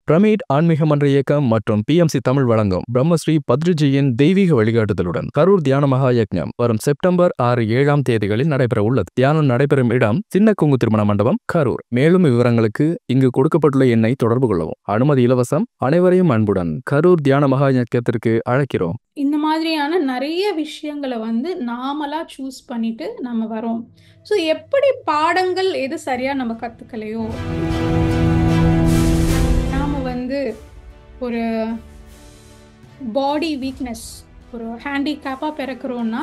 Pyramid ஆன்மீக மன்ற இயக்கம் மற்றும் பிஎம்சி தமிழ் வழங்கும் பிரம்மஸ்ரீ பத்ரிஜியின் தெய்வீக வழிகாட்டுதலுடன் கரூர் தியான மகா யக்ஞம் வரும் செப்டம்பர் 6-7 தேதிகளில் நடைபெற உள்ளது. தியானம் நடைபெறும் இடம் சின்ன கொங்கு திருமண மண்டபம், கரூர். மேலும் விவரங்களுக்கு இங்கு கொடுக்கப்பட்டுள்ள எண்ணை தொடர்பு கொள்ளவும். அனுமதி இலவசம். அனைவரையும் அன்புடன் கரூர் தியான மகா யக்ஞத்திற்கு அழைக்கிறோம். இந்த மாதிரியான நிறைய விஷயங்களை நாமளா சூஸ் பண்ணிட்டு நம்ம வரோம். ஸோ எப்படி பாடங்கள் எது சரியா நம்ம கத்துக்கலையோ, நாம ஒரு பாடி வீக்னஸ், ஒரு ஹேண்டிகேப்பா பிறக்கிறோம்னா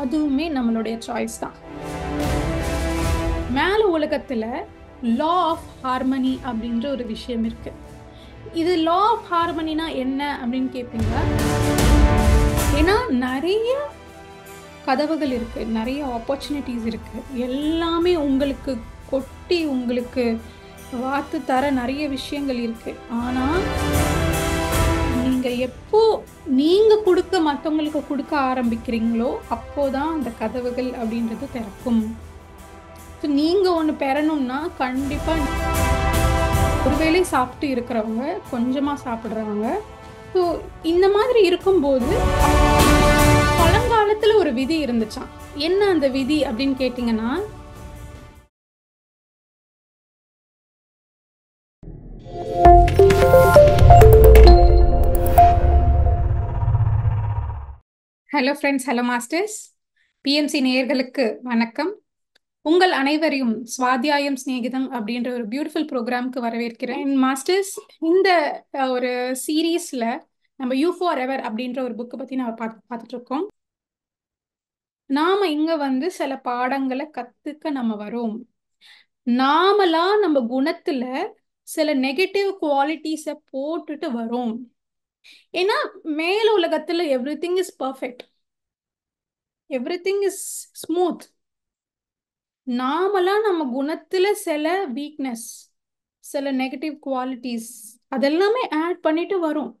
அதுவுமே நம்மளுடைய சாய்ஸ் தான். மேல உலகத்துல லா ஆஃப் ஹார்மனி அப்படின்ற ஒரு விஷயம் இருக்கு. இது லா ஆஃப் ஹார்மனினா என்ன அப்படின்னு கேட்பீங்க. ஏன்னா நிறைய கதவுகள் இருக்கு, நிறைய ஆப்பர்ச்சுனிட்டிஸ் இருக்கு, எல்லாமே உங்களுக்கு கொட்டி உங்களுக்கு வாத்து தர நிறைய விஷயங்கள் இருக்கு. ஆனா நீங்க எப்போ நீங்க கொடுக்க மற்றவங்களுக்கு கொடுக்க ஆரம்பிக்கிறீங்களோ அப்போதான் அந்த கதவுகள் அப்படின்றது திறக்கும். நீங்க ஒன்று பெறணும்னா கண்டிப்பா ஒருவேளை சாப்பிட்டு இருக்கிறவங்க, கொஞ்சமா சாப்பிட்றவங்க, ஸோ இந்த மாதிரி இருக்கும்போது பழங்காலத்துல ஒரு விதி இருந்துச்சாம். என்ன அந்த விதி அப்படின்னு கேட்டீங்கன்னா, hello friends, hello masters, PMC நேயர்களுக்கு வணக்கம். உங்கள் அனைவரையும் சுவாத்தியாயம் சிநேகிதம் அப்படின்ற ஒரு பியூட்டிஃபுல் ப்ரோக்ராம்க்கு வரவேற்கிறேன். மாஸ்டர்ஸ், இந்த ஒரு சீரீஸ்ல நம்ம யூ ஃபார் எவர் அப்படின்ற ஒரு புக்கை பத்தி நம்ம பார்த்துட்டு இருக்கோம். நாம இங்க சில பாடங்களை கத்துக்க நம்ம வரோம். நாமளா நம்ம குணத்துல சில நெகட்டிவ் குவாலிட்டிஸை போட்டுட்டு வரோம். ஏன்னா மேல உலகத்துல everything is perfect, everything is smooth. நாமளா நம்ம குணத்துல சில வீக்னஸ், சில நெகட்டிவ் குவாலிட்டிஸ் அதெல்லாமே ஆட் பண்ணிட்டு வரோம்.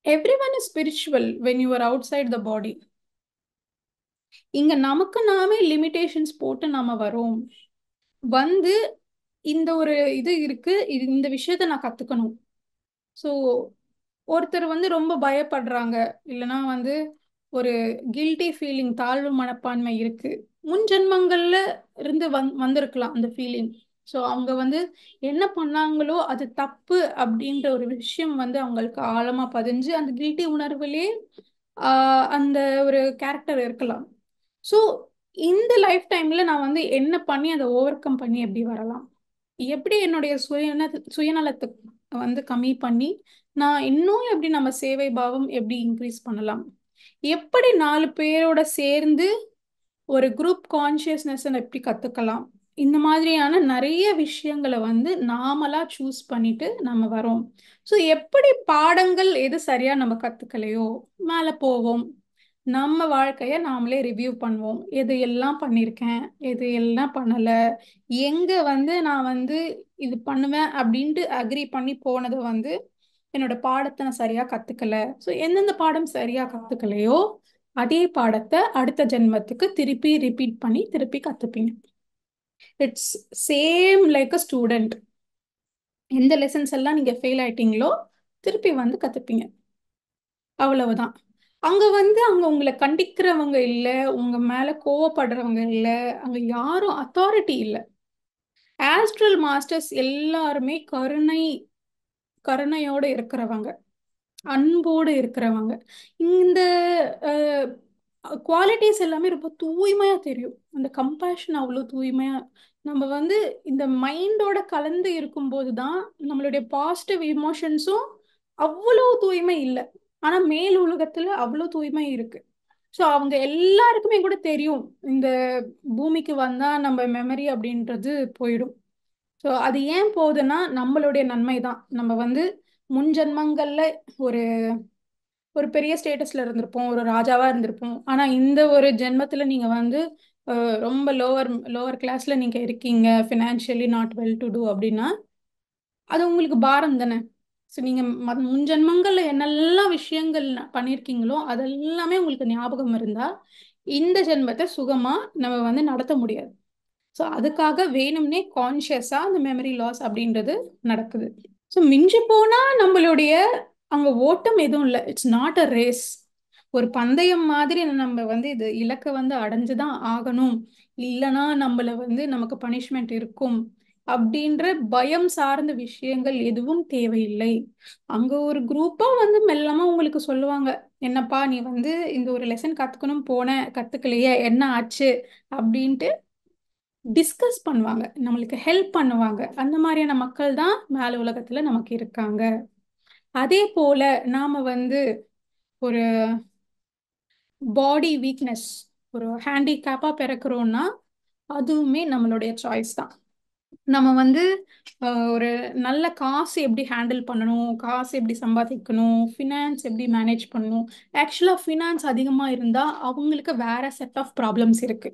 Everyone is spiritual when you are outside the body. இங்க நமக்கு நாமே லிமிடேஷன்ஸ் போட்டு நாம வரோம். இந்த ஒரு இது இருக்கு, இந்த விஷயத்த நான் கத்துக்கணும். ஸோ ஒருத்தர் ரொம்ப பயப்படுறாங்க, இல்லைன்னா ஒரு கில்ட்டி ஃபீலிங், தாழ்வு மனப்பான்மை இருக்கு. முன் ஜென்மங்கள்ல இருந்து வந்திருக்கலாம் அந்த ஃபீலிங். ஸோ அவங்க என்ன பண்ணாங்களோ அது தப்பு அப்படின்ற ஒரு விஷயம் அவங்களுக்கு ஆழமா பதிஞ்சு அந்த கில்ட்டி உணர்வுலே அந்த ஒரு கேரக்டர் இருக்கலாம். ஸோ இந்த லைஃப் டைம்ல நான் என்ன பண்ணி அதை ஓவர் கம் பண்ணி எப்படி வரலாம், எப்படி என்னுடைய சுயநலத்தை கம்மி பண்ணி நான் இன்னும் எப்படி நம்ம சேவை பாவம் எப்படி இன்க்ரீஸ் பண்ணலாம், எப்படி 4 பேரோட சேர்ந்து ஒரு குரூப் கான்சியஸ்னஸ் எப்படி கத்துக்கலாம், இந்த மாதிரியான நிறைய விஷயங்களை நாமளா சூஸ் பண்ணிட்டு நம்ம வரோம். ஸோ எப்படி பாடங்கள் எது சரியா நம்ம கத்துக்கலையோ மேல போவோம். நம்ம வாழ்க்கைய நாமளே ரிவ்யூ பண்ணுவோம். எது எல்லாம் பண்ணியிருக்கேன், எது எல்லாம் பண்ணல, எங்க நான் இது பண்ணுவேன் அப்படின்ட்டு அக்ரி பண்ணி போனது என்னோட பாடத்தை நான் சரியா கத்துக்கல. ஸோ எந்தெந்த பாடம் சரியா கத்துக்கலையோ அதே பாடத்தை அடுத்த ஜென்மத்துக்கு திருப்பி ரிப்பீட் பண்ணி திருப்பி கத்துப்பீங்க. It's same like a student. எந்த லெசன்ஸ் எல்லாம் நீங்க ஃபெயில் ஆயிட்டீங்களோ திருப்பி கத்துப்பீங்க, அவ்வளவுதான். அங்க அங்க உங்களை கண்டிக்கிறவங்க இல்லை, உங்க மேல கோவப்படுறவங்க இல்லை, அங்க யாரும் அத்தாரிட்டி இல்லை. ஆஸ்ட்ரல் மாஸ்டர்ஸ் எல்லாருமே கருணையோட இருக்கிறவங்க, அன்போடு இருக்கிறவங்க. இந்த குவாலிட்டிஸ் எல்லாமே ரொம்ப தூய்மையா தெரியும். அந்த கம்பேஷன் அவ்வளோ தூய்மையா நம்ம இந்த மைண்டோட கலந்து இருக்கும்போது தான் நம்மளுடைய பாசிட்டிவ் இமோஷன்ஸும் அவ்வளோ தூய்மை இல்லை. ஆனா மேல் உலகத்துல அவ்வளோ தூய்மை இருக்கு. ஸோ அவங்க எல்லாருக்குமே கூட தெரியும், இந்த பூமிக்கு வந்தா நம்ம மெமரி அப்படின்றது போயிடும். ஸோ அது ஏன் போகுதுன்னா நம்மளுடைய நன்மை தான். நம்ம முன் ஜென்மங்கள்ல ஒரு ஒரு பெரிய ஸ்டேட்டஸ்ல இருந்திருப்போம், ஒரு ராஜாவா இருந்திருப்போம். ஆனா இந்த ஒரு ஜென்மத்துல நீங்க ரொம்ப லோவர் கிளாஸ்ல நீங்க இருக்கீங்க, financially not well to do அப்படின்னா அது உங்களுக்கு பாரம் தானே. ஸோ நீங்க முன் ஜென்மங்கள்ல என்னெல்லாம் விஷயங்கள் பண்ணியிருக்கீங்களோ அதெல்லாமே உங்களுக்கு ஞாபகம் இருந்தா இந்த ஜென்மத்தை சுகமா நம்ம நடத்த முடியாது. ஸோ அதுக்காக வேணும்னே கான்ஷியஸா அந்த மெமரி லாஸ் அப்படின்றது நடக்குது. ஸோ மிஞ்சி போனா நம்மளுடைய அங்க ஓட்டம் எதுவும் இல்லை. It's not a race. ஒரு பந்தயம் மாதிரி நம்ம வந்து இது இலக்கை வந்து அடைஞ்சுதான் ஆகணும், இல்லைன்னா நம்மள வந்து நமக்கு பனிஷ்மெண்ட் இருக்கும் அப்படின்ற பயம் சார்ந்த விஷயங்கள் எதுவும் தேவையில்லை. அங்க ஒரு குரூப்பா வந்து மெல்லமா உங்களுக்கு சொல்லுவாங்க, என்னப்பா நீ வந்து இந்த ஒரு லெசன் கத்துக்கணும் போன, கத்துக்கலையே, என்ன ஆச்சு அப்படின்ட்டு டிஸ்கஸ் பண்ணுவாங்க, நம்மளுக்கு ஹெல்ப் பண்ணுவாங்க. அந்த மாதிரியான மக்கள் தான் மேல உலகத்துல நமக்கு இருக்காங்க. அதே போல நாம வந்து ஒரு பாடி வீக்னஸ், ஒரு ஹேண்டிகேப்பா பிறக்கிறோம்னா அதுவுமே நம்மளுடைய சாய்ஸ் தான். நம்ம வந்து ஒரு நல்ல காசு எப்படி ஹேண்டில் பண்ணணும், காசு எப்படி சம்பாதிக்கணும், ஃபினான்ஸ் எப்படி மேனேஜ் பண்ணணும். ஆக்சுவலாக ஃபினான்ஸ் அதிகமாக இருந்தால் அவங்களுக்கு வேற செட் ஆஃப் ப்ராப்ளம்ஸ் இருக்கு.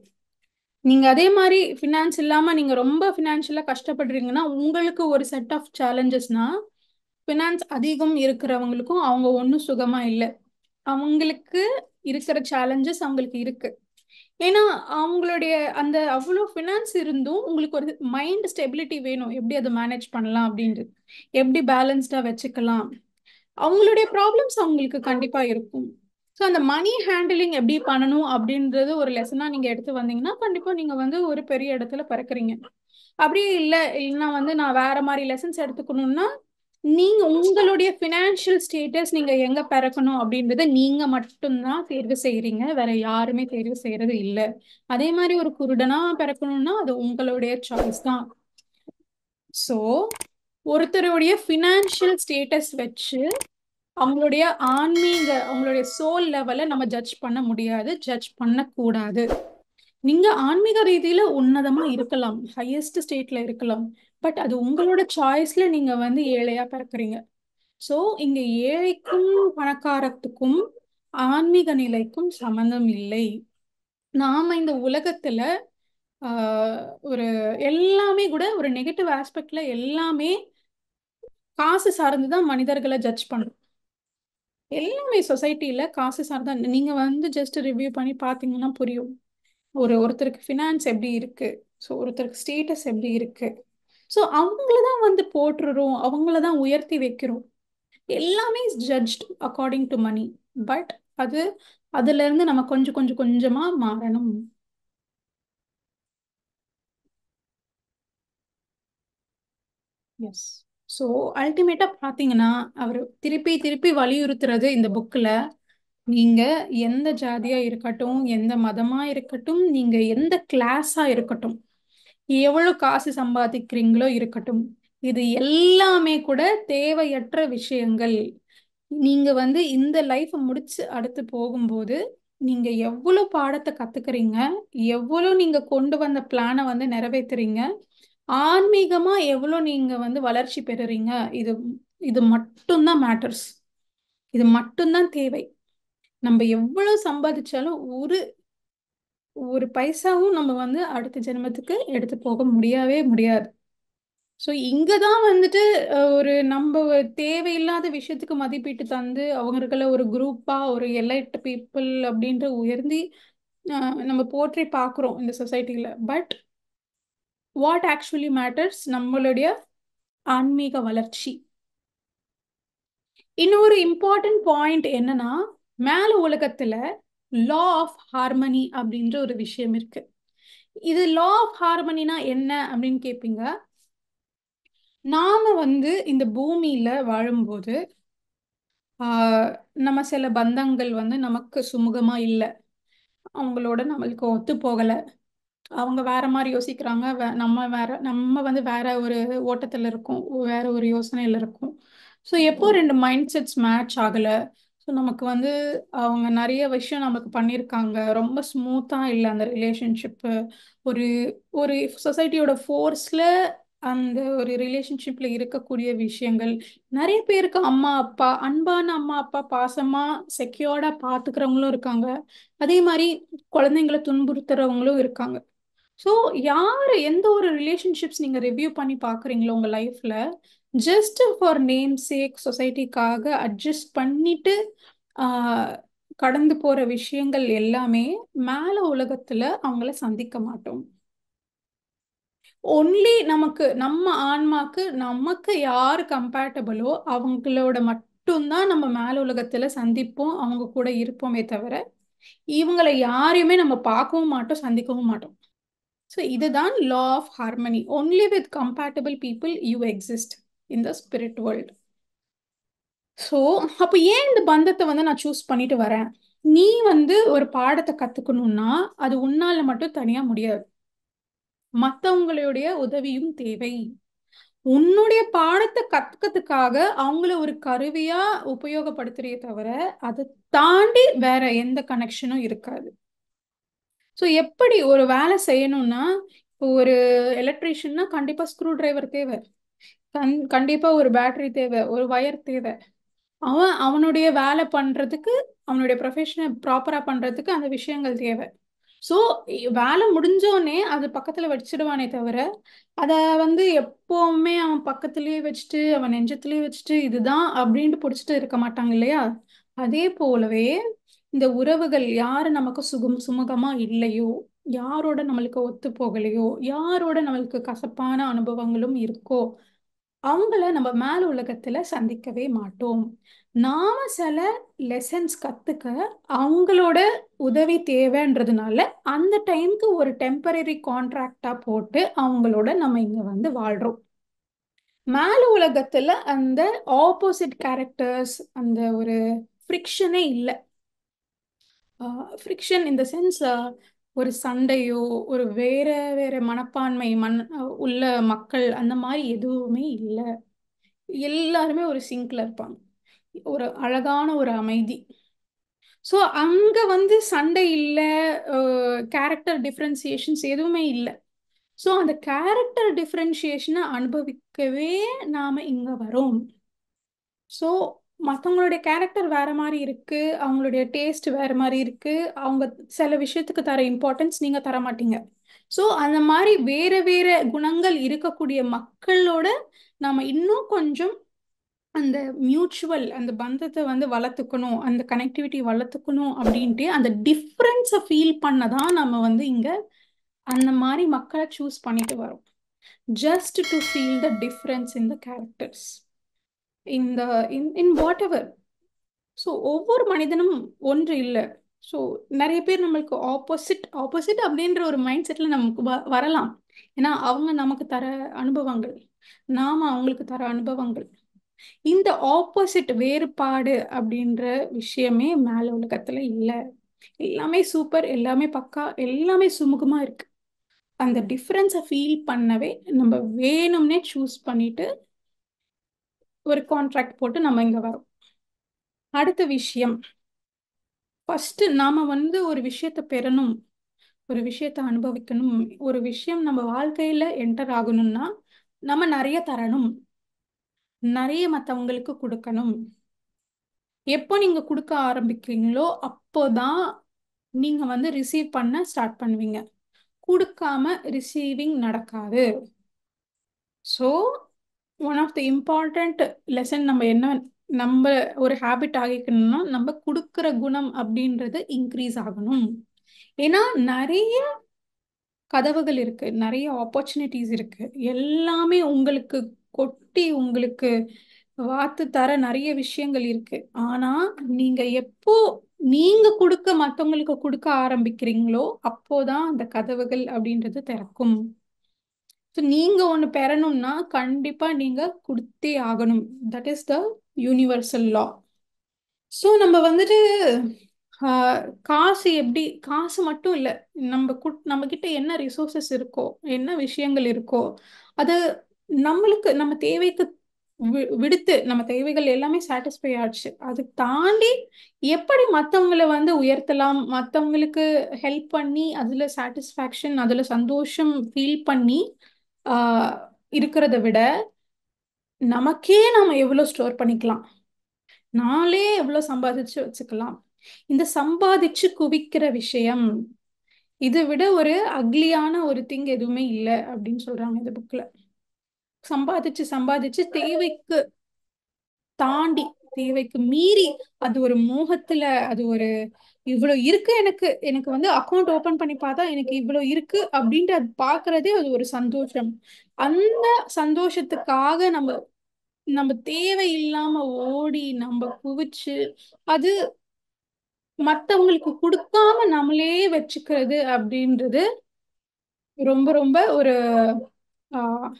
நீங்க அதே மாதிரி ஃபினான்ஸ் இல்லாம நீங்க ரொம்ப ஃபினான்ஷியலா கஷ்டப்படுறீங்கன்னா உங்களுக்கு ஒரு செட் ஆஃப் சேலஞ்சஸ்னா, ஃபினான்ஸ் அதிகம் இருக்கிறவங்களுக்கும் அவங்க ஒன்றும் சுகமா இல்லை. அவங்களுக்கு இருக்கிற சேலஞ்சஸ் அவங்களுக்கு இருக்கு. ஏன்னா அவங்களுடைய அந்த அவ்வளோ ஃபினான்ஸ் இருந்தும் உங்களுக்கு ஒரு மைண்ட் ஸ்டெபிலிட்டி வேணும், எப்படி அதை மேனேஜ் பண்ணலாம் அப்படின்றது, எப்படி பேலன்ஸ்டா வச்சுக்கலாம். அவங்களுடைய ப்ராப்ளம்ஸ் அவங்களுக்கு கண்டிப்பா இருக்கும். ஸோ அந்த மணி ஹேண்டிலிங் எப்படி பண்ணணும் அப்படின்றது ஒரு லெசனா நீங்க எடுத்து வந்தீங்கன்னா கண்டிப்பா நீங்க வந்து ஒரு பெரிய இடத்துல பிறக்குறீங்க. அப்படியே இல்லை இல்லைன்னா வந்து நான் வேற மாதிரி லெசன்ஸ் எடுத்துக்கணும்னா, நீங்க உங்களுடைய ஃபினான்ஷியல் ஸ்டேட்டஸ் நீங்க எங்க பிறக்கணும் அப்படின்றத நீங்க மட்டும்தான் தேர்வு செய்யறீங்க, வேற யாருமே தேர்வு செய்யறது இல்லை. அதே மாதிரி ஒரு குருடனா பிறக்கணும்னா அது உங்களுடைய சாய்ஸ் தான். ஸோ ஒருத்தருடைய ஃபினான்ஷியல் ஸ்டேட்டஸ் வச்சு அவங்களுடைய ஆன்மீக, அவங்களுடைய சோல் லெவலை நம்ம ஜட்ஜ் பண்ண முடியாது, ஜட்ஜ் பண்ணக்கூடாது. நீங்க ஆன்மீக ரீதியில உன்னதமா இருக்கலாம், ஹையஸ்ட் ஸ்டேட்ல இருக்கலாம், பட் அது உங்களோட சாய்ஸ்ல நீங்க வந்து ஏழையா பிறக்குறீங்க. ஸோ இங்க ஏழைக்கும் பணக்காரத்துக்கும் ஆன்மீக நிலைக்கும் சம்பந்தம் இல்லை. நாம இந்த உலகத்துல ஒரு எல்லாமே கூட ஒரு நெகட்டிவ் ஆஸ்பெக்ட்ல எல்லாமே காசு சார்ந்துதான் மனிதர்களை ஜட்ஜ் பண்றோம். எல்லாமே சொசைட்டில காசு சார்ந்தா நீங்க வந்து ஜஸ்ட் ரிவ்யூ பண்ணி பார்த்தீங்கன்னா புரியும். ஒருத்தருக்கு ஃபினான்ஸ் எப்படி இருக்கு, ஸோ ஒருத்தருக்கு ஸ்டேட்டஸ் எப்படி இருக்கு, ஸோ அவங்கள தான் வந்து போட்டுறோம், அவங்கள தான் உயர்த்தி வைக்கிறோம். எல்லாமே is judged according to money. But அது அதுல இருந்து நம்ம கொஞ்சம் கொஞ்சம் கொஞ்சமா மாறணும். எஸ். ஸோ அல்டிமேட்டா பார்த்தீங்கன்னா அவர் திருப்பி திருப்பி வலியுறுத்துறது இந்த புக்ல, நீங்க எந்த ஜாதியா இருக்கட்டும், எந்த மதமா இருக்கட்டும், நீங்க எந்த கிளாஸா இருக்கட்டும், எவ்வளவு காசு சம்பாதிக்கிறீங்களோ இருக்கட்டும், இது எல்லாமே கூட தேவையற்ற விஷயங்கள். நீங்க வந்து இந்த லைஃப் முடிச்சு அடுத்து போகும்போது நீங்க எவ்வளவு பாடத்தை கத்துக்கிறீங்க, எவ்வளவு நீங்க கொண்டு வந்த பிளானை வந்து நிறைவேத்துறீங்க, ஆன்மீகமா எவ்வளவு நீங்க வந்து வளர்ச்சி பெறுறீங்க, இது இது மட்டும்தான் மேட்டர்ஸ். இது மட்டும்தான் தேவை. நம்ம எவ்வளவு சம்பாதிச்சாலும் ஒரு ஒரு பைசாவும் நம்ம வந்து அடுத்த ஜென்மத்துக்கு எடுத்து போக முடியவே முடியாது. ஸோ இங்கே தான் வந்துட்டு ஒரு நம்ம தேவையில்லாத விஷயத்துக்கு மதிப்பீட்டு தந்து அவங்களை ஒரு குரூப்பாக ஒரு எலைட் பீப்புள் அப்படின்ற உயர்த்தி நம்ம போற்றி பார்க்குறோம் இந்த சொசைட்டியில். பட் வாட் ஆக்சுவலி மேட்டர்ஸ் நம்மளுடைய ஆன்மீக வளர்ச்சி. இன்னொரு இம்பார்ட்டன்ட் பாயிண்ட் என்னன்னா, மேல உலகத்துல லா ஆஃப் ஹார்மனி அப்படின்ற ஒரு விஷயம் இருக்கு. இது லா ஆஃப் ஹார்மனினா என்ன அப்படின்னு கேட்பீங்க. நாம வந்து இந்த பூமியில வாழும்போது நம்ம சில பந்தங்கள் வந்து நமக்கு சுமூகமா இல்லை, அவங்களோட நம்மளுக்கு ஒத்து போகலை, அவங்க வேற மாதிரி யோசிக்கிறாங்க, நம்ம வந்து வேற ஒரு ஓட்டத்துல இருக்கோம், வேற ஒரு யோசனையில இருக்கோம். ஸோ எப்போ ரெண்டு மைண்ட் செட்ஸ் மேட்ச் ஆகல, ஸோ நமக்கு வந்து அவங்க நிறைய விஷயம் நமக்கு பண்ணியிருக்காங்க, ரொம்ப ஸ்மூத்தா இல்லை அந்த ரிலேஷன்ஷிப்பு, ஒரு ஒரு சொசைட்டியோட ஃபோர்ஸ்ல அந்த ஒரு ரிலேஷன்ஷிப்ல இருக்கக்கூடிய விஷயங்கள், நிறைய பேருக்கு அம்மா அப்பா, அன்பான அம்மா அப்பா பாசமா செக்யூர்டா பாத்துக்கிறவங்களும் இருக்காங்க, அதே மாதிரி குழந்தைங்களை துன்புறுத்துறவங்களும் இருக்காங்க. ஸோ யார் எந்த ஒரு ரிலேஷன்ஷிப்ஸ் நீங்கள் ரிவ்யூ பண்ணி பார்க்குறீங்களோ உங்கள் லைஃப்பில், ஜஸ்ட் ஃபார் நேம் சேக் சொசைட்டிக்காக அட்ஜஸ்ட் பண்ணிட்டு கடந்து போகிற விஷயங்கள் எல்லாமே மேலே உலகத்தில் அவங்கள சந்திக்க மாட்டோம். ஒன்லி நமக்கு நம்ம ஆன்மாக்கு நமக்கு யார் கம்பேட்டபிளோ அவங்களோட மட்டும்தான் நம்ம மேல் உலகத்துல சந்திப்போம், அவங்க கூட இருப்போமே தவிர இவங்களை யாரையுமே நம்ம பார்க்கவும் மாட்டோம், சந்திக்கவும் மாட்டோம். ஸோ இதுதான் law of harmony. only with compatible people you exist in the spirit world. So அப்போ ஏன் இந்த பந்தத்தை வந்து நான் சூஸ் பண்ணிட்டு வரேன்? நீ வந்து ஒரு பாடத்தை கத்துக்கணும்னா அது உன்னால மட்டும் தனியா முடியாது, மற்றவங்களுடைய உதவியும் தேவை. உன்னுடைய பாடத்தை கத்துக்கிறதுக்காக அவங்கள ஒரு கருவியா உபயோகப்படுத்துறே தவிர அதை தாண்டி வேற எந்த கனெக்ஷனும் இருக்காது. ஸோ எப்படி ஒரு வேலை செய்யணும்னா, இப்போ ஒரு எலக்ட்ரீஷியன்னா கண்டிப்பா ஸ்க்ரூ டிரைவர் தேவை, கண்டிப்பா ஒரு பேட்டரி தேவை, ஒரு வயர் தேவை. அவன் அவனுடைய வேலை பண்றதுக்கு, அவனுடைய ப்ரொஃபஷனை ப்ராப்பரா பண்றதுக்கு அந்த விஷயங்கள் தேவை. ஸோ வேலை முடிஞ்சோடனே அது பக்கத்துல வச்சிடுவானே தவிர அதை வந்து எப்பவுமே அவன் பக்கத்துலயே வச்சுட்டு அவன் நெஞ்சத்துலயே வச்சுட்டு இதுதான் அப்படின்ட்டு பிடிச்சிட்டு இருக்க மாட்டாங்க இல்லையா? அதே போலவே இந்த உறவுகள் யாரு நமக்கு சுமூகமா இல்லையோ, யாரோட நம்மளுக்கு ஒத்து போகலையோ, யாரோட நம்மளுக்கு கசப்பான அனுபவங்களும் இருக்கோ அவங்கள நம்ம மேல் உலகத்துல சந்திக்கவே மாட்டோம். நாம சில லெசன்ஸ் கத்துக்க அவங்களோட உதவி தேவைன்றதுனால அந்த டைம்க்கு ஒரு டெம்பரரி கான்ட்ராக்டா போட்டு அவங்களோட நம்ம இங்க வந்து வாழ்றோம். மேல் உலகத்துல அந்த ஆப்போசிட் கேரக்டர்ஸ், அந்த ஒரு ஃப்ரிக்ஷனே இல்லை. ஃப்ரிக்ஷன் இந்த சென்ஸ் ஒரு சண்டையோ ஒரு வேற வேற மனப்பான்மை உள்ள மக்கள் அந்த மாதிரி எதுவுமே இல்லை. எல்லாருமே ஒரு சிங்க்ல இருப்பாங்க, ஒரு அழகான ஒரு அமைதி. ஸோ அங்க வந்து சண்டை இல்லை, கேரக்டர் டிஃப்ரென்சியேஷன்ஸ் எதுவுமே இல்லை. ஸோ அந்த கேரக்டர் டிஃப்ரென்ஷியேஷனை அனுபவிக்கவே நாம இங்க வரோம். ஸோ மற்றவங்களுடைய கேரக்டர் வேற மாதிரி இருக்கு, அவங்களுடைய டேஸ்ட் வேற மாதிரி இருக்கு, அவங்க சில விஷயத்துக்கு தர இம்பார்ட்டன்ஸ் நீங்க தர மாட்டீங்க. ஸோ அந்த மாதிரி வேற வேற குணங்கள் இருக்கக்கூடிய மக்களோட நாம இன்னும் கொஞ்சம் அந்த மியூச்சுவல் அந்த பந்தத்தை வந்து வளர்த்துக்கணும், அந்த கனெக்டிவிட்டி வளர்த்துக்கணும் அப்படின்ட்டு அந்த டிஃப்ரென்ஸை ஃபீல் பண்ணதான் நம்ம வந்து இங்க அந்த மாதிரி மக்களை சூஸ் பண்ணிட்டு வரோம். Just to feel the difference in the characters இந்த இன் வாட் எவர். ஸோ ஒவ்வொரு மனிதனும் ஒன்று இல்லை. ஸோ நிறைய பேர் நம்மளுக்கு ஆப்போசிட் ஆப்போசிட் அப்படின்ற ஒரு மைண்ட் செட்டில் நமக்கு வரலாம். ஏன்னா அவங்க நமக்கு தர அனுபவங்கள், நாம அவங்களுக்கு தர அனுபவங்கள். இந்த ஆப்போசிட் வேறுபாடு அப்படின்ற விஷயமே மேல உலகத்துல இல்லை. எல்லாமே சூப்பர், எல்லாமே பக்கா, எல்லாமே சுமூகமா இருக்கு. அந்த டிஃப்ரென்ஸை ஃபீல் பண்ணவே நம்ம வேணும்னே சூஸ் பண்ணிட்டு ஒரு கான்ட்ராக்ட் போட்டு நம்ம இங்க வரோம். அடுத்த விஷயம், ஃபர்ஸ்ட் நாம வந்து ஒரு விஷயத்த பெறணும், ஒரு விஷயத்த அனுபவிக்கணும், ஒரு விஷயம் நம்ம வாழ்க்கையில என்டர் ஆகணும்னா நம்ம நிறைய தரணும், நிறைய மற்றவங்களுக்கு கொடுக்கணும். எப்போ நீங்க கொடுக்க ஆரம்பிக்கிறீங்களோ அப்போதான் நீங்க வந்து ரிசீவ் பண்ண ஸ்டார்ட் பண்ணுவீங்க. கொடுக்காம ரிசீவிங் நடக்காது. So one of the important lesson நம்ம என்ன, நம்ம ஒரு ஹேபிட் ஆகிக்கணும்னா நம்ம கொடுக்குற குணம் அப்படின்றது இன்க்ரீஸ் ஆகணும். ஏன்னா நிறைய கதவுகள் இருக்கு, நிறைய ஆப்பர்ச்சுனிட்டிஸ் இருக்கு, எல்லாமே உங்களுக்கு கொட்டி உங்களுக்கு வாத்து தர நிறைய விஷயங்கள் இருக்கு. ஆனா நீங்க எப்போ நீங்க கொடுக்க மத்தவங்களுக்கு கொடுக்க ஆரம்பிக்கிறீங்களோ அப்போதான் அந்த கதவுகள் அப்படின்றது திறக்கும். ஸோ நீங்க ஒண்ணு பெறணும்னா கண்டிப்பா நீங்க கொடுத்தே ஆகணும். That is the universal law. So நம்ம வந்துட்டு காசு எப்படி, காசு மட்டும் இல்லை, நம்ம கிட்ட என்ன ரிசோர்சஸ் இருக்கோ, என்ன விஷயங்கள் இருக்கோ அது நம்மளுக்கு நம்ம தேவைக்கு விடுத்து நம்ம தேவைகள் எல்லாமே சாட்டிஸ்ஃபை ஆச்சு. அது தாண்டி எப்படி மற்றவங்களை வந்து உயர்த்தலாம், மற்றவங்களுக்கு ஹெல்ப் பண்ணி அதுல சாட்டிஸ்ஃபேக்ஷன், அதுல சந்தோஷம் ஃபீல் பண்ணி ஆஹ் இருக்கிறத விட நமக்கே நாம எவ்வளவு ஸ்டோர் பண்ணிக்கலாம், நாளே எவ்வளவு சம்பாதிச்சு வச்சுக்கலாம். இந்த சம்பாதிச்சு குவிக்கிற விஷயம் இதை விட ஒரு அக்லியான ஒரு திங் எதுவுமே இல்லை அப்படின்னு சொல்றாங்க இந்த புக்ல. சம்பாதிச்சு சம்பாதிச்சு தேவைக்கு தாண்டி, தேவைக்கு மீறி அது ஒரு மோகத்துல, அது ஒரு இவ்வளவு இருக்கு, எனக்கு எனக்கு வந்து அக்கௌண்ட் ஓபன் பண்ணி பார்த்தா எனக்கு இவ்வளவு இருக்கு அப்படின்ட்டு அது பாக்குறதே அது ஒரு சந்தோஷம். அந்த சந்தோஷத்துக்காக நம்ம நம்ம தேவையில்லாம ஓடி நம்ம குவிச்சு அது மத்தவங்களுக்கு கொடுக்காம நம்மளே வச்சுக்கிறது அப்படின்றது ரொம்ப ரொம்ப ஒரு ஆஹ்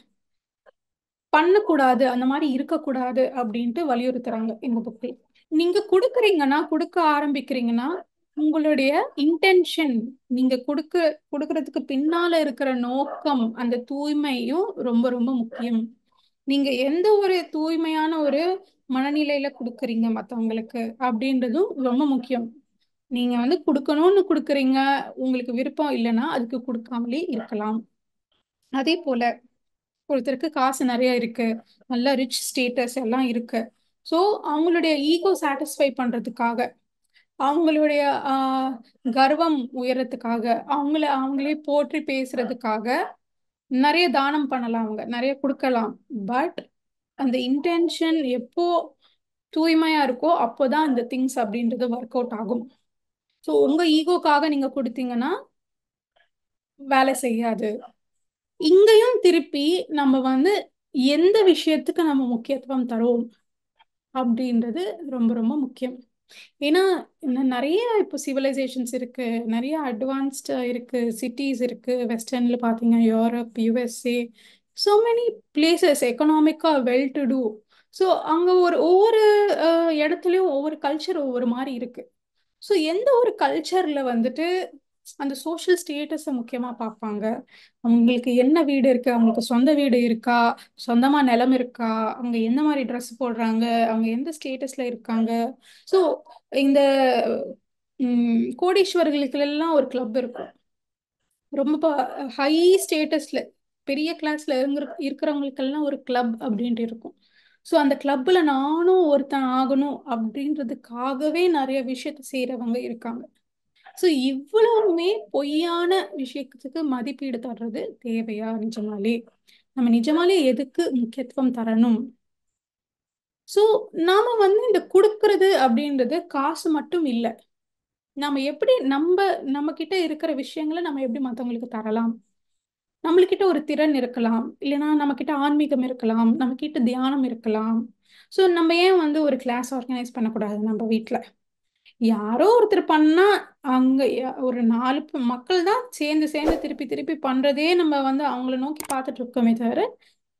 பண்ணக்கூடாது, அந்த மாதிரி இருக்கக்கூடாது அப்படின்ட்டு வலியுறுத்துறாங்க இந்த புக்கில். நீங்க கொடுக்குறீங்கன்னா, கொடுக்க ஆரம்பிக்கிறீங்கன்னா, உங்களுடைய இன்டென்ஷன், நீங்க கொடுக்கறதுக்கு பின்னால இருக்கிற நோக்கம், அந்த தூய்மையும் ரொம்ப ரொம்ப முக்கியம். நீங்க எந்த ஒரு தூய்மையான ஒரு மனநிலையில கொடுக்குறீங்க மத்தவங்களுக்கு அப்படின்றதும் ரொம்ப முக்கியம். நீங்க வந்து கொடுக்கணும்னு கொடுக்குறீங்க, உங்களுக்கு விருப்பம் இல்லைன்னா அதுக்கு கொடுக்காமலே இருக்கலாம். அதே போல ஒருத்தருக்கு காசு நிறைய இருக்கு, நல்ல ரிச் ஸ்டேட்டஸ் எல்லாம் இருக்கு. ஸோ அவங்களுடைய ஈகோ சாட்டிஸ்ஃபை பண்றதுக்காக, அவங்களுடைய கர்வம் உயரத்துக்காக, அவங்களே போற்றி பேசுறதுக்காக நிறைய தானம் பண்ணலாம், அவங்க நிறைய கொடுக்கலாம். பட் அந்த இன்டென்ஷன் எப்போ தூய்மையா இருக்கோ அப்போதான் அந்த திங்ஸ் அப்படின்றது ஒர்க் அவுட் ஆகும். ஸோ உங்க ஈகோக்காக நீங்க கொடுத்தீங்கன்னா வேலை செய்யாது. இங்கேயும் திருப்பி நம்ம வந்து எந்த விஷயத்துக்கு நம்ம முக்கியத்துவம் தரோம் அப்படின்றது ரொம்ப ரொம்ப முக்கியம். ஏன்னா இன்னும் நிறைய இப்போ சிவிலைசேஷன்ஸ் இருக்கு, நிறைய அட்வான்ஸ்டா இருக்கு, சிட்டிஸ் இருக்கு. வெஸ்டர்ன்ல பார்த்தீங்க, Europe, USA, so many places எக்கனாமிக்கா வெல் டு டூ. ஸோ அங்க ஒவ்வொரு இடத்துலயும் ஒவ்வொரு கல்ச்சர் ஒவ்வொரு மாதிரி இருக்கு. ஸோ எந்த ஒரு கல்ச்சர்ல வந்துட்டு அந்த சோஷியல் ஸ்டேட்டஸை முக்கியமா பார்ப்பாங்க. அவங்களுக்கு என்ன வீடு இருக்கு, அவங்களுக்கு சொந்த வீடு இருக்கா, சொந்தமா நிலம் இருக்கா, அவங்க எந்த மாதிரி ட்ரெஸ் போடுறாங்க, அவங்க எந்த ஸ்டேட்டஸ்ல இருக்காங்க. ஸோ இந்த கோடீஸ்வரர்களுக்கு எல்லாம் ஒரு கிளப் இருக்கும். ரொம்ப ஹை ஸ்டேட்டஸ்ல பெரிய கிளாஸ்ல இருக்கிறவங்களுக்கெல்லாம் ஒரு கிளப் அப்படின்ட்டு இருக்கும். ஸோ அந்த கிளப்ல நானும் ஒருத்தன் ஆகணும் அப்படின்றதுக்காகவே நிறைய விஷயத்த செய்யறவங்க இருக்காங்க. ஸோ இவ்வளவுமே பொய்யான விஷயத்துக்கு மதிப்பீடு தர்றது தேவையா? நிஜமாலே நம்ம நிஜமாலே எதுக்கு முக்கியத்துவம் தரணும்? ஸோ நாம வந்து இந்த கொடுக்கறது அப்படின்றது காசு மட்டும் இல்லை. நம்ம எப்படி நம்ம கிட்ட இருக்கிற விஷயங்களை நம்ம எப்படி மற்றவங்களுக்கு தரலாம்? நம்மளுக்கிட்ட ஒரு திறன் இருக்கலாம், இல்லைன்னா நம்ம கிட்ட ஆன்மீகம் இருக்கலாம், நம்ம கிட்ட தியானம் இருக்கலாம். ஸோ நம்ம ஏன் வந்து ஒரு கிளாஸ் ஆர்கனைஸ் பண்ணக்கூடாது நம்ம வீட்டில்? யாரோ ஒருத்தர் பண்ணா அங்க ஒரு 4 மக்கள் தான் சேர்ந்து சேர்ந்து திருப்பி திருப்பி பண்றதே நம்ம வந்து அவங்கள நோக்கி பார்த்துட்டு இருக்கோமே தவிர,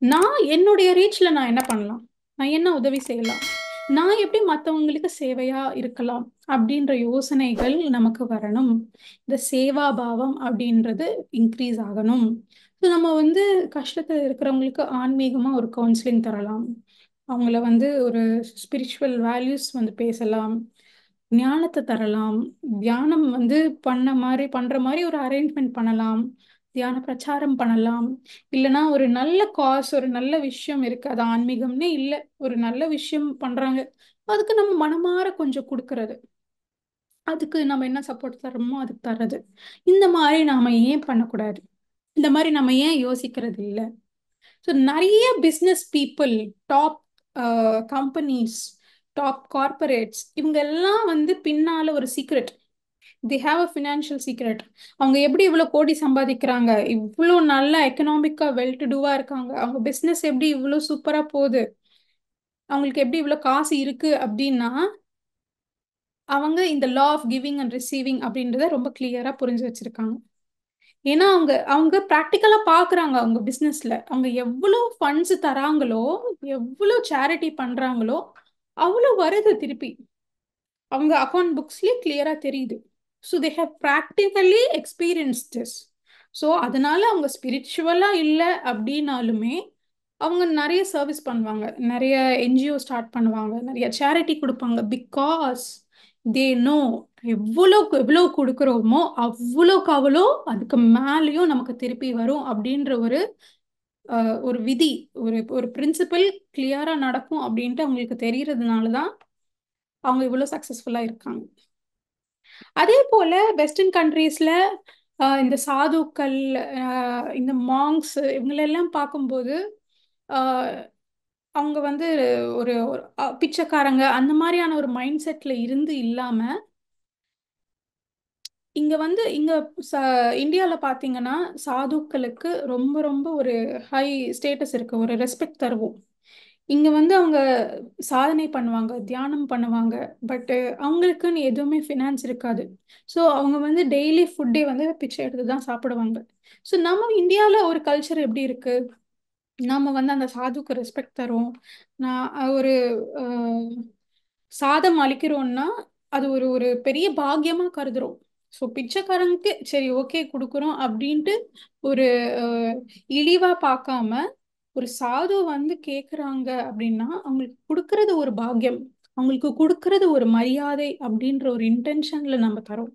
நான் என்னுடைய ரீச்ல நான் என்ன பண்ணலாம், நான் என்ன உதவி செய்யலாம், நான் எப்படி மற்றவங்களுக்கு சேவையா இருக்கலாம் அப்படின்ற யோசனைகள் நமக்கு வரணும். இந்த சேவா பாவம் அப்படின்றது இன்க்ரீஸ் ஆகணும். ஸோ நம்ம வந்து கஷ்டத்தில் இருக்கிறவங்களுக்கு ஆன்மீகமா ஒரு கவுன்சிலிங் தரலாம், அவங்கள வந்து ஒரு ஸ்பிரிச்சுவல் வேல்யூஸ் வந்து பேசலாம், ஞானத்தை தரலாம், தியானம் வந்து பண்ற மாதிரி ஒரு அரேஞ்ச்மெண்ட் பண்ணலாம், தியான பிரச்சாரம் பண்ணலாம். இல்லைன்னா ஒரு நல்ல காஸ், ஒரு நல்ல விஷயம் இருக்கு, அது ஆன்மீகம்னே இல்லை, ஒரு நல்ல விஷயம் பண்றாங்க, அதுக்கு நம்ம மனமாற கொஞ்சம் கொடுக்கறது, அதுக்கு நம்ம என்ன சப்போர்ட் தரணுமோ அதுக்கு தர்றது. இந்த மாதிரி நாம ஏன் பண்ணக்கூடாது? இந்த மாதிரி நம்ம ஏன் யோசிக்கிறது இல்லை? ஸோ நிறைய business people, top companies, top corporates, இவங்க எல்லாம் வந்து பின்னால ஒரு secret, the have a financial secret. அவங்க எப்படி இவ்வளோ கோடி சம்பாதிக்கிறாங்க, இவ்வளோ நல்ல எக்கனாமிக்கா வெல் டு டூவா இருக்காங்க, அவங்க பிஸ்னஸ் எப்படி இவ்வளோ சூப்பரா போகுது, அவங்களுக்கு எப்படி இவ்வளோ காசு இருக்கு அப்படின்னா, அவங்க இந்த law of giving and receiving அப்படின்றத ரொம்ப கிளியரா புரிஞ்சு வச்சிருக்காங்க. ஏன்னா அவங்க அவங்க ப்ராக்டிக்கலா பாக்குறாங்க, அவங்க பிசினஸ்ல அவங்க எவ்வளவு ஃபண்ட்ஸ் தராங்களோ, எவ்வளவு சேரிட்டி பண்றாங்களோ அவ்வளவு வருது திருப்பி, அவங்க அக்கௌண்ட் புக்ஸ்லயே கிளியரா தெரியுது. So they have practically experience this. So அதனால அவங்க ஸ்பிரிச்சுவலா இல்லை அப்படின்னாலுமே அவங்க நிறைய சர்வீஸ் பண்ணுவாங்க, நிறைய என்ஜிஓ ஸ்டார்ட் பண்ணுவாங்க, நிறைய சேரிட்டி கொடுப்பாங்க. பிகாஸ் தே நோ எவ்வளோக்கு எவ்வளோ கொடுக்குறோமோ அவ்வளோக்கு அவ்வளோ அதுக்கு மேலேயும் நமக்கு திருப்பி வரும் அப்படின்ற ஒரு விதி, ஒரு பிரின்சிபல் கிளியரா நடக்கும் அப்படின்ட்டு அவங்களுக்கு தெரியறதுனால தான் அவங்க இவ்வளோ சக்சஸ்ஃபுல்லா இருக்காங்க. அதே போல வெஸ்டர்ன் கண்ட்ரீஸ்ல இந்த சாதுக்கள், இந்த மாங்ஸ், இவங்களெல்லாம் பார்க்கும்போது ஆஹ் அவங்க வந்து ஒரு பிச்சைக்காரங்க அந்த மாதிரியான ஒரு மைண்ட் செட்ல இருந்து இல்லாம இங்க வந்து இங்க ச இந்தியாவில் பார்த்தீங்கன்னா சாதுக்களுக்கு ரொம்ப ரொம்ப ஒரு ஹை ஸ்டேட்டஸ் இருக்கு, ஒரு ரெஸ்பெக்ட் தருவோம். இங்க வந்து அவங்க சாதனை பண்ணுவாங்க, தியானம் பண்ணுவாங்க. பட் அவங்களுக்குன்னு எதுவுமே ஃபினான்ஸ் இருக்காது. ஸோ அவங்க வந்து டெய்லி ஃபுட்டே வந்து பிச்சை எடுத்து தான் சாப்பிடுவாங்க. ஸோ நம்ம இந்தியாவில் ஒரு கல்ச்சர் எப்படி இருக்கு, நாம வந்து அந்த சாதுக்கு ரெஸ்பெக்ட் தரோம். நான் ஒரு அஹ், சாதம் அளிக்கிறோம்னா அது ஒரு ஒரு பெரிய பாக்கியமா கருதுறோம். ஸோ பிச்சைக்காரனுக்கு சரி ஓகே கொடுக்குறோம் அப்படின்ட்டு ஒரு அஹ், இழிவா பார்க்காம, ஒரு சாது வந்து கேக்குறாங்க அப்படின்னா அவங்களுக்கு கொடுக்கறது ஒரு பாக்கியம், அவங்களுக்கு கொடுக்கறது ஒரு மரியாதை அப்படின்ற ஒரு இன்டென்ஷன்ல நம்ம தரோம்.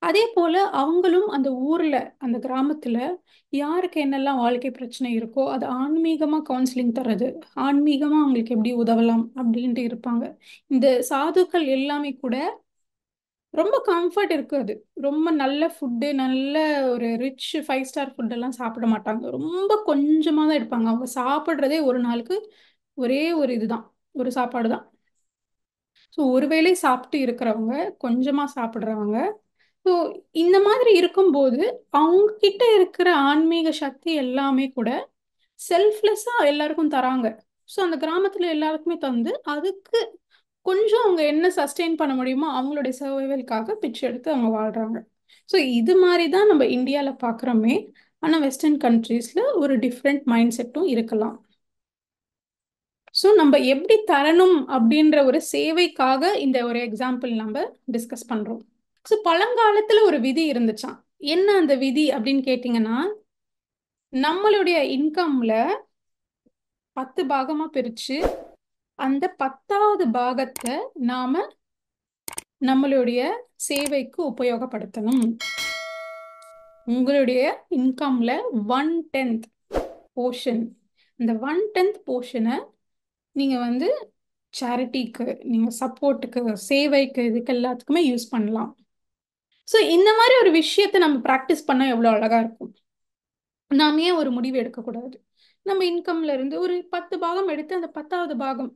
அதே போல அவங்களும் அந்த ஊர்ல, அந்த கிராமத்துல யாருக்கு என்னெல்லாம் வாழ்க்கை பிரச்சனை இருக்கோ அது ஆன்மீகமா கவுன்சிலிங் தர்றது, ஆன்மீகமா அவங்களுக்கு எப்படி உதவலாம் அப்படின்ட்டு இருப்பாங்க. இந்த சாதுக்கள் எல்லாமே கூட ரொம்ப கம்ஃபர்ட் இருக்காது. ரொம்ப நல்ல ஃபுட்டு, நல்ல ஒரு ரிச் 5 ஸ்டார் ஃபுட் எல்லாம் சாப்பிட மாட்டாங்க. ரொம்ப கொஞ்சமா தான் எடுப்பாங்க. அவங்க சாப்பிட்றதே ஒரு நாளுக்கு ஒரே ஒரு இதுதான், ஒரு சாப்பாடு தான். ஸோ ஒரு வேளை சாப்பிட்டு இருக்கிறவங்க, கொஞ்சமா சாப்பிட்றவங்க. ஸோ இந்த மாதிரி இருக்கும்போது அவங்க கிட்ட இருக்கிற ஆன்மீக சக்தி எல்லாமே கூட செல்ஃப்லெஸ்ஸா எல்லாருக்கும் தராங்க. ஸோ அந்த கிராமத்துல எல்லாருக்குமே தந்து அதுக்கு கொஞ்சம் அவங்க என்ன சஸ்டெயின் பண்ண முடியுமோ அவங்களுடைய சர்வைவல்காக பிச்சை எடுத்து அவங்க வாழ்றாங்க. ஸோ இது மாதிரி தான் நம்ம இந்தியாவில் பார்க்குறோமே. ஆனால் வெஸ்டர்ன் கண்ட்ரீஸில் ஒரு டிஃப்ரெண்ட் மைண்ட் செட்டும் இருக்கலாம். ஸோ நம்ம எப்படி தரணும் அப்படின்ற ஒரு சேவைக்காக இந்த ஒரு எக்ஸாம்பிள் நம்ம டிஸ்கஸ் பண்ணுறோம். ஸோ பழங்காலத்தில் ஒரு விதி இருந்துச்சாம். என்ன அந்த விதி அப்படின்னு கேட்டிங்கன்னா, நம்மளுடைய இன்கம்ல 10 பாகமா பிரிச்சு அந்த 10வது பாகத்தை நாம நம்மளுடைய சேவைக்கு உபயோகப்படுத்தணும். உங்களுடைய இன்கம்ல 1/10 போர்ஷன், இந்த 1/10 போர்ஷனை நீங்க வந்து சேரிட்டிக்கு, நீங்க சப்போர்ட்டுக்கு, சேவைக்கு, இதுக்கு எல்லாத்துக்குமே யூஸ் பண்ணலாம். ஸோ இந்த மாதிரி ஒரு விஷயத்தை நம்ம ப்ராக்டிஸ் பண்ணா எவ்வளோ அழகா இருக்கும். நாம ஏன் ஒரு முடிவு எடுக்கக்கூடாது? நம்ம இன்கம்ல இருந்து ஒரு 10 பாகம் எடுத்து அந்த 10வது பாகம்,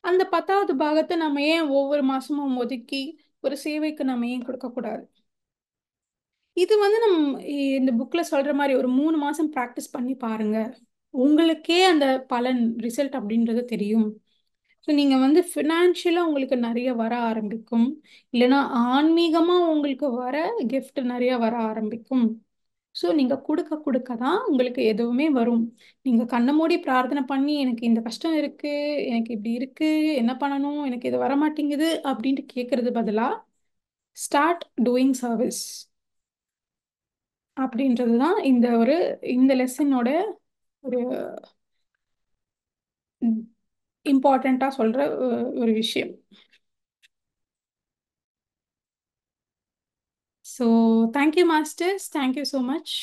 அந்த 10வது பாகத்தை நம்ம ஏன் ஒவ்வொரு மாசமும் ஒதுக்கி ஒரு சேவைக்கு நம்ம ஏன் கொடுக்கக்கூடாது? இது வந்து இந்த புக்ல சொல்ற மாதிரி ஒரு 3 மாசம் ப்ராக்டிஸ் பண்ணி பாருங்க, உங்களுக்கே அந்த பலன் ரிசல்ட் அப்படின்றது தெரியும். ஸோ நீங்க வந்து ஃபினான்ஷியலா உங்களுக்கு நிறைய வர ஆரம்பிக்கும், இல்லைன்னா ஆன்மீகமா உங்களுக்கு வர கிஃப்ட் நிறைய வர ஆரம்பிக்கும். ஸோ நீங்க கொடுக்க கொடுக்க தான் உங்களுக்கு எதுவுமே வரும். நீங்க கண்ண மூடி பிரார்த்தனை பண்ணி எனக்கு இந்த கஷ்டம் இருக்கு, எனக்கு இப்படி இருக்கு, என்ன பண்ணணும், எனக்கு இது வர மாட்டேங்குது அப்படின்ட்டு கேட்கறது பதிலா ஸ்டார்ட் டூயிங் சர்வீஸ் அப்படின்றது தான் இந்த லெசனோட ஒரு இம்பார்ட்டண்ட்டா சொல்ற ஒரு விஷயம். So thank you masters, thank you so much.